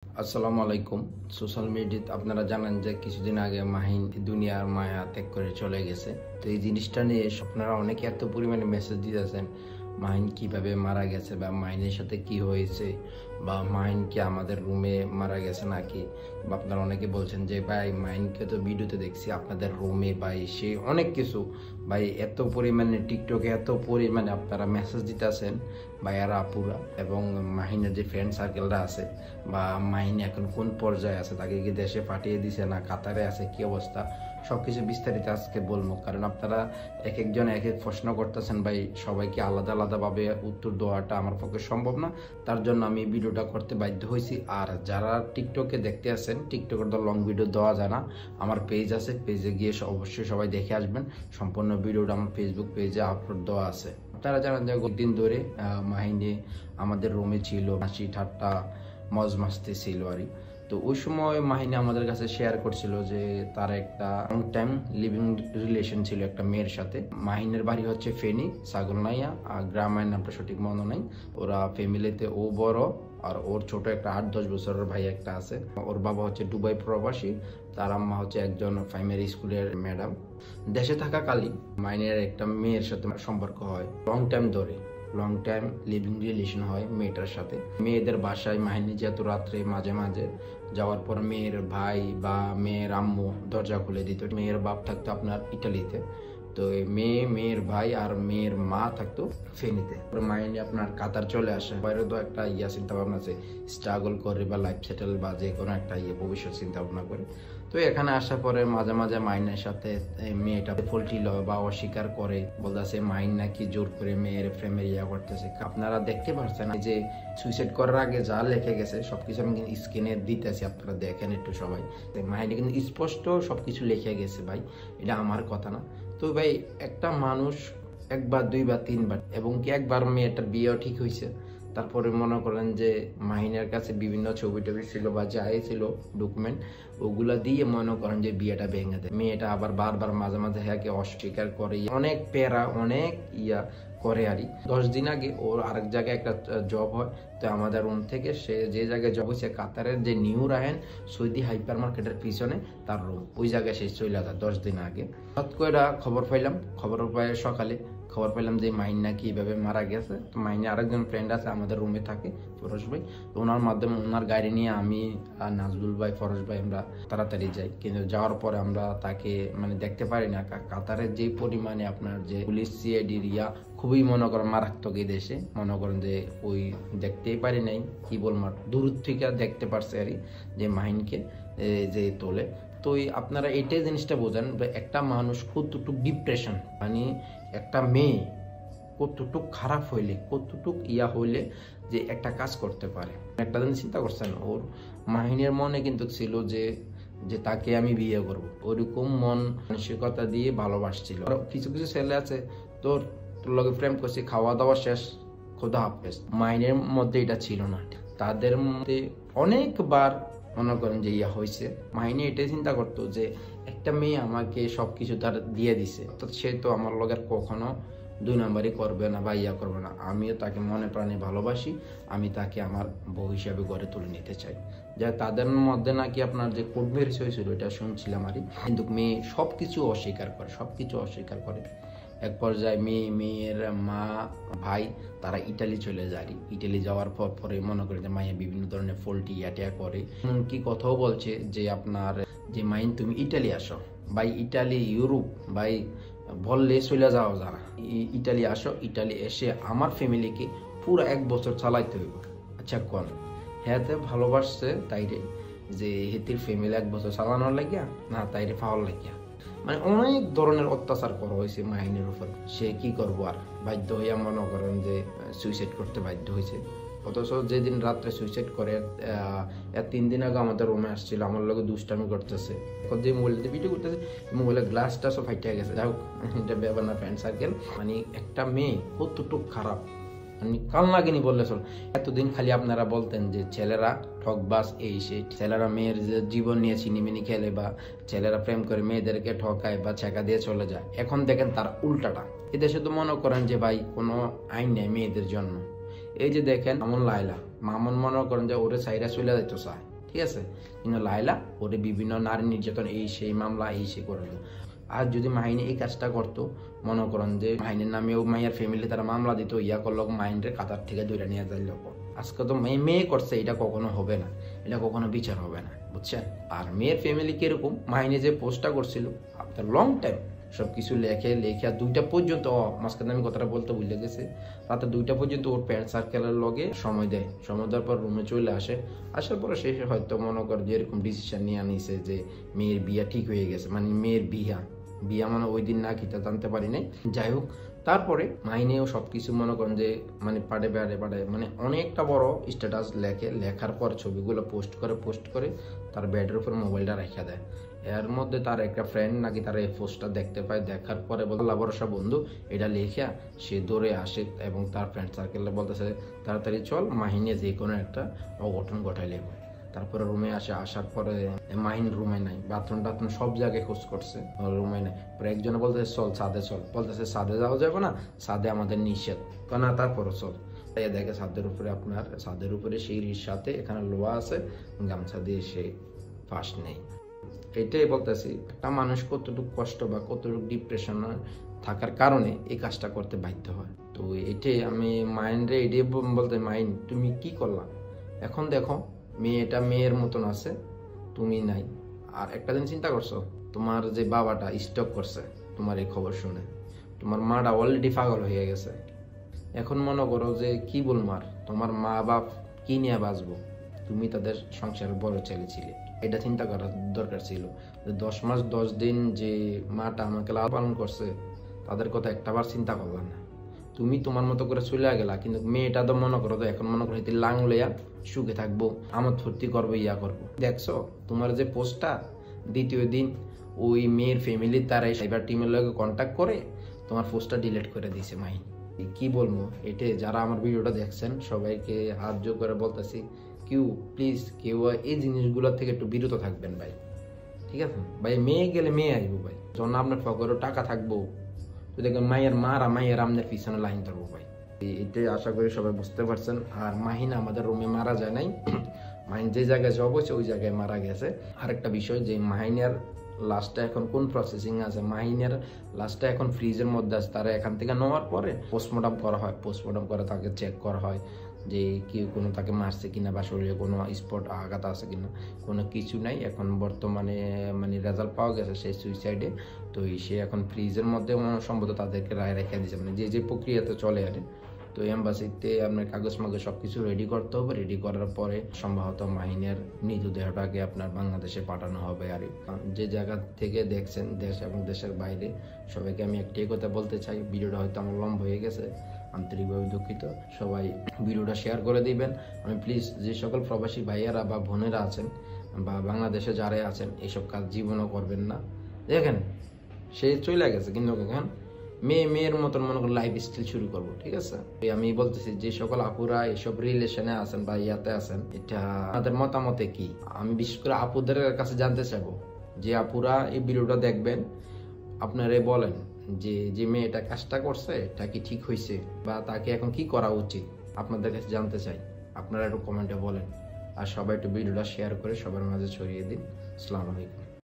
আসসালামু আলাইকুম। সোশ্যাল মিডিয়াতে আপনারা জানেন যে কিছুদিন আগে মাহিন দুনিয়ার মায়া ত্যাগ করে চলে গেছে। তো এই জিনিসটা নিয়ে আপনারা অনেকে এত পরিমাণে মেসেজ দিতেছেন মাহিন কিভাবে মারা গেছে বা মাহিনের সাথে কি হয়েছে বা মাহিন কি আমাদের রুমে মারা গেছে নাকি, বা আপনারা অনেকে বলছেন যে ভাই মাহিনকে তো ভিডিওতে দেখছি আপনাদের রুমে বা সে অনেক কিছু। ভাই এত পরিমাণে টিকটকে এত পরিমাণে আপনারা মেসেজ দিতেছেন ভাইয়ারা আপুরা, এবং মাহিনের যে ফ্রেন্ড সার্কেলরা আছে বা মাহিন এখন কোন পর্যায়ে আছে, তাকে কি দেশে পাঠিয়ে দিছে না কাতারে আছে, কি অবস্থা, সবকিছু বিস্তারিত আজকে বলবো। কারণ আপনারা এক একজন এক এক প্রশ্ন করতেছেন ভাই, সবাইকে আলাদা আলাদাভাবে উত্তর দেওয়াটা আমার পক্ষে সম্ভব না, তার জন্য আমি ভিডিওটা করতে বাধ্য হয়েছি। আর যারা টিকটকে দেখতে আসেন, টিকটকের তো লং ভিডিও দেওয়া যায় না, আমার পেজ আছে, পেজে গিয়ে অবশ্যই সবাই দেখে আসবেন। সম্পূর্ণ ভিডিওটা আমার ফেসবুক পেজে আপলোড দেওয়া আছে। আপনারা জানেন যে দিন ধরে মাহিনে আমাদের রুমে ছিল, হাসি ঠাট্টা মজ মাস্তি ছিল আর। তো ওই সময় মাহিনী আমাদের কাছে শেয়ার করছিল যে তার একটা লং টাইম লিভিং রিলেশন ছিল একটা মেয়ের সাথে। মাহিনের বাড়ি হচ্ছে ফেনী ছাগলনাইয়া, আর গ্রামের নামটা সঠিক মনে নাই। ওরা ফ্যামিলিতে ও বড়, আর ওর ছোট একটা 8-10 বছরের ভাই একটা আছে। ওর বাবা হচ্ছে দুবাই প্রবাসী, তার আম্মা হচ্ছে একজন প্রাইমারি স্কুলের ম্যাডাম। দেশে থাকাকালীন মাহিনের একটা মেয়ের সাথে সম্পর্ক হয়, লং টাইম লিভিং রিলেশন হয় মেয়েটার সাথে। মেয়েদের বাসায় মাহিনী যেত রাত্রে মাঝে মাঝে যাওয়ার পর মেয়ের ভাই বা মেয়ের আম্মু দরজা খুলে দিত। মেয়ের বাপ থাকতো আপনার ইটালিতে, তো মেয়ের ভাই আর মেয়ের মা থাকতো ফেনীতে। মাহিনী আপনার কাতার চলে আসে। বাইরে তো একটা চিন্তা ভাবনা আছে, স্ট্রাগল করে বা লাইফ সেটেল বা যে কোনো একটা ভবিষ্যৎ চিন্তা ভাবনা করে। তো এখানে আসার পরে মাঝে মাঝে মাহিনের সাথে মেয়েটা ফল্টিল বা অস্বীকার করে, বলতেছে মাহিন নাকি জোর করে মেয়ের প্রেমে করতেছে। আপনারা দেখতে পাচ্ছেন যে সুইসাইড করার আগে যা লেখে গেছে সবকিছু আমি কিন্তু স্ক্রিনে দিতেছি, আপনারা দেখেন একটু সবাই। মাহিনী কিন্তু স্পষ্ট সবকিছু লিখে গেছে ভাই, এটা আমার কথা না। তো ভাই একটা মানুষ একবার দুইবার তিনবার এবং কি একবার মেয়েটার বিয়েও ঠিক হয়েছে, তারপরে মনে করেন যে মাহিনের কাছে বিভিন্ন ছবি টবি ছিল বা যাই ছিল ডকুমেন্ট, ওগুলা দিয়ে মনে করেন যে বিয়েটা ভেঙে দেয়। মেয়েটা আবার বারবার মাঝে মাঝে হ্যাঁকে অস্বীকার করে, অনেক প্যারা অনেক করে আরই। 10 দিন আগে ওর আরেক জায়গায় একটা জব হয়, তো আমাদের রুম থেকে সে যে জায়গায় জব হয়েছে কাতারের যে নিউ রাহেন সৌদি হাইপার মার্কেটের পিছনে তার রুম, ওই জায়গায় সে চলে যায় 10 দিন আগে। হঠাৎ করে খবর পাইলাম, খবর পাই সকালে খবর পেলাম যে মাহিন নাকি এইভাবে মারা গেছে। তো মাহিনে আরেকজন ফ্রেন্ড আছে আমাদের রুমে থাকে, ফরজ ভাই, তো ওনার মাধ্যমে ওনার গাড়ি নিয়ে আমি আর নাজবুল ভাই ফরজ ভাই আমরা তাড়াতাড়ি যাই। কিন্তু যাওয়ার পরে আমরা তাকে দেখতে পারি না। কাতারের যে পরিমাণে আপনার যে পুলিশ সিআইডি খুবই মনে করেন মারাত্মক এই দেশে, মনে করেন যে ওই দেখতেই পারি নাই, কি বলবো দূর থেকে দেখতে পারছে আর যে মাহিনকে যে তোলে। তো আপনারা এটাই জিনিসটা বোঝেন একটা মানুষ কতটুক ডিপ্রেশন, একটা মেয়ে কতটুক খারাপ হইলে কতটুক হইলে যে একটা কাজ করতে পারে। একটা দিন চিন্তা করছেন, ওর মাহিনের মনে কিন্তু ছিল যে যে তাকে আমি বিয়ে করব, ওরকম মন মানসিকতা দিয়ে ভালোবাসছিল। কিছু কিছু ছেলে আছে তোর লগে প্রেম করছে, খাওয়া দাওয়া শেষ, খোদা হাফেজ। মাহিনের মধ্যে এটা ছিল না, তাদের মধ্যে অনেকবার মনে করেন যে হয়েছে। মাহিনী এটাই চিন্তা করতো যে একটা মেয়ে আমাকে সবকিছু তার দিয়ে দিছে, তো সে তো আমার লগের কখনো 2 নম্বরই করবে না বা করবে না। আমিও তাকে মনে প্রাণে ভালোবাসি, আমি তাকে আমার বউ হিসাবে গড়ে তুলে নিতে চাই। যা তাদের মধ্যে নাকি আপনার যে কোর্ট ম্যারেজ হয়েছিল এটা শুনছিলাম আরই, কিন্তু মেয়ে সবকিছু অস্বীকার করে। এক পর্যায়ে মেয়ের মা ভাই তারা ইটালি চলে যায়। ইটালি যাওয়ার পরে মনে করে যে মাইয়া বিভিন্ন ধরনের ফল্টি করে, কি কথাও বলছে যে আপনার যে মাইন তুমি ইটালি আসো ভাই, ইটালি ইউরোপ ভাই বললে চলে যাওয়া যায় না, ইটালি আসো, ইটালি এসে আমার ফ্যামিলিকে পুরো 1 বছর চালাইতে হইব। আচ্ছা কোন হ্যাঁ ভালোবাসছে তাইরে যে হেতির ফ্যামিলি 1 বছর চালানোর লাগিয়া না তাইরে পাওয়ার লাগিয়া, অনেক ধরনের অত্যাচার করা হয়েছে মাহিনের উপর। সে কি করবো আর বাধ্য হইয়া মনে করেন যে সুইসাইড করতে বাধ্য হয়েছে। অথচ যেদিন রাত্রে সুইসাইড করে 3 দিন আগে আমাদের রুমে আসছিল, আমার লোক দুষ্টামি করতেছে, যে মোবাইলতে ভিডিও করতেছে, মোবাইলের গ্লাসটা সব ফাইটে গেছে। যাই হোক এটা ব্যাপার না, ফ্রেন্ড সার্কেল। একটা মেয়ে কতটুক খারাপ কাল লাগেনি বললে চল। এতদিন খালি আপনারা বলতেন যে ছেলেরা ঠকবাস এই সেই, ছেলেরা মেয়ের জীবন নিয়ে চিনিমিনি খেলে বা ছেলেরা প্রেম করে মেয়েদেরকে ঠকায় বা ছেঁকা দিয়ে চলে যায়। এখন দেখেন তার উল্টাটা। এদেশে তো মনে করেন যে ভাই কোনো আইন নেই মেয়েদের জন্য। এই যে দেখেন মামুন লাইলা, মামুন মনে করেন যে ওরে সাইরা চলে যেতে চায়, ঠিক আছে, কিন্তু লায়লা ওরে বিভিন্ন নারী নির্যাতন এই সেই মামলা এই সেই করে দিল। আর যদি মাহিনী এই কাজটা করতো, মনে করেন যে মাহিনীর নামেও মাইয়ার ফ্যামিলি তারা মামলা দিত, ইয়া করলো মাহিনীর কাতার থেকে দূরে নিয়ে যাইল। আজকে তো মেয়ে করছে, এটা কখনো হবে না, এটা কখনো বিচার হবে না, বুঝছেন। আর মেয়ের ফ্যামিলি কিরকম, মাহিনী যে পোস্টটা করছিল আপনার লং টাইম সবকিছু লেখে 2টা পর্যন্ত, মাঝখানে আমি কথাটা বলতে ভুলে গেছি, রাতে 2টা পর্যন্ত ওর ফ্রেন্ড সার্কেলের লগে সময় দেয়। সময় দেওয়ার পর রুমে চলে আসে, আসার পরে সে হয়তো মনে করে যে এরকম ডিসিশন নিয়ে নিছে যে মেয়ের বিয়া ঠিক হয়ে গেছে, মানে মেয়ের বিয়া মানে ওই দিন না কি তা জানতে পারি নাই। যাই হোক, তারপরে মাইনেও সবকিছু মনে করেন যে মানে পাড়ে মানে অনেকটা বড় স্ট্যাটাস লেখার পর ছবিগুলো পোস্ট করে তার বেডের উপর মোবাইলটা রেখে দেয়। এর মধ্যে তার একটা ফ্রেন্ড নাকি তার এই পোস্টটা দেখতে পায়, দেখার পরে বলে আল্লাহ ভরসা বন্ধু, এটা লেখা সে দৌড়ে আসে এবং তার ফ্রেন্ড সার্কেলে বলতেছে তাড়াতাড়ি চল, মাহিনী যে কোনো একটা অঘটন ঘটাইলে। তারপরে রুমে আসার পরে মাহিন রুমে নাই, বাথরুম সব জায়গায় খোঁজ করছে, রুমে নাই। পরে একজনে বলতেছে চল ছাদে চল, বলতেছে ছাদে যাওয়া যাবে না, ছাদে আমাদের নিষেধ, না তারপরে চল। দেখে ছাদের উপরে সিঁড়ির সাথে এখানে লোহা আছে, গামছা দিয়ে সে ফাঁস নেই। এটাই বলতেছি, একটা মানুষ কতটুকু কষ্ট বা কতটুকু ডিপ্রেশন থাকার কারণে এই কাজটা করতে বাধ্য হয়। তো এটাই আমি মাইন্ডে এটাই বলতে, মাইন্ড তুমি কি করলা, এখন দেখো মেয়েটা মেয়ের মতন আছে, তুমি নাই। আর একটা দিন চিন্তা করছো, তোমার যে বাবাটা স্টক করছে তোমার এই খবর শুনে, তোমার মাটা অলরেডি পাগল হয়ে গেছে। এখন মনে করো যে কি বলবো, আর তোমার মা বাপ কি নিয়ে বাঁচবো, তুমি তাদের সংসারের বড় ছেলে ছিলে। এটা চিন্তা করার দরকার ছিল যে 10 মাস 10 দিন যে মাটা আমাকে লালন পালন করছে, তাদের কথা একটাবার চিন্তা করলাম না। তুমি তোমার মতো করে চলে গেলা, কিন্তু মেয়েটা তো মনে করো তো এখন মনে করো লাংলিয়া সুখে থাকবো, আমার ফুর্তি করবো, ইয়া করবো। দেখছো তোমার যে পোস্টটা দ্বিতীয় দিন ওই মেয়ের ফ্যামিলির তারা সাইবার টিমের লগে কন্ট্যাক্ট করে তোমার পোস্টটা ডিলিট করে দিয়েছে মাহিনী। কি বলবো, এটা যারা আমার ভিডিওটা দেখছেন সবাইকে হাত জোর করে বলতেছি, কেউ এই জিনিসগুলো থেকে একটু বিরত থাকবেন ভাই, ঠিক আছে ভাই। মেয়ে গেলে মেয়ে আসবো ভাই, যখন আপনার পকেটে টাকা থাকবো, তো দেখবেন মায়ের আপনার পিছনে লাইন ধরবো ভাই। এটাই আশা করি সবাই বুঝতে পারছেন। আর মাহিন আমাদের রুমে মারা যায় নাই, মাহিন যে জায়গায় জব হয়েছে ওই জায়গায় মারা গেছে। আরেকটা বিষয় যে মাহিনের লাস্টটা এখন কোন প্রসেসিং আছে, মাহিনের লাস্টটা এখন ফ্রিজের মধ্যে আছে, তারা এখান থেকে নেওয়ার পরে পোস্টমর্টম করা হয়, পোস্টমর্টম করে তাকে চেক করা হয় যে কেউ কোনো তাকে মারছে কিনা বা শরীরে কোনো স্পট আঘাত আছে কিনা, কোনো কিছু নাই। এখন বর্তমানে মানে রেজাল্ট পাওয়া গেছে সেই সুইসাইডে। তো সে এখন ফ্রিজের মধ্যে সম্ভবত তাদেরকে রায় রেখে দিয়েছে, মানে যে প্রক্রিয়াতে চলে আর। তো এম্বাসিতে আপনার কাগজ মাগজ সব কিছু রেডি করতে হবে, রেডি করার পরে সম্ভবত মাহিনের মৃতদেহটাকে আপনার বাংলাদেশে পাঠানো হবে। আর যে জায়গা থেকে দেখছেন দেশ এবং দেশের বাইরে সবাইকে আমি একটাই কথা বলতে চাই, ভিডিওটা হয়তো আমার লম্বা হয়ে গেছে, আন্তরিকভাবে দুঃখিত। সবাই ভিডিওটা শেয়ার করে দিবেন। আমি প্লিজ যে সকল প্রবাসী ভাইয়ারা বা বোনেরা আছেন বা বাংলাদেশে যারা আছেন এইসব কাজ জীবনও করবেন না। দেখেন সে চলে গেছে, কিন্তু এখন মেয়ের মতন মনে করেন লাইফ স্টাইল শুরু করবো, ঠিক আছে। আমি বলতেছি যে সকল আপুরা এসব রিলেশনে আছেন বা ইয়াতে আছেন, এটা আপনাদের মতামতে কি, আমি বিশেষ করে আপুদের কাছে জানতে চাইবো যে আপুরা এই ভিডিওটা দেখবেন, আপনারা বলেন যে মেয়েটা কাজটা করছে এটা কি ঠিক হয়েছে বা তাকে এখন কি করা উচিত, আপনাদের কাছে জানতে চাই। আপনারা একটু কমেন্টে বলেন। আর সবাই একটু ভিডিওটা শেয়ার করে সবার মাঝে ছড়িয়ে দিন। আসসালামু আলাইকুম।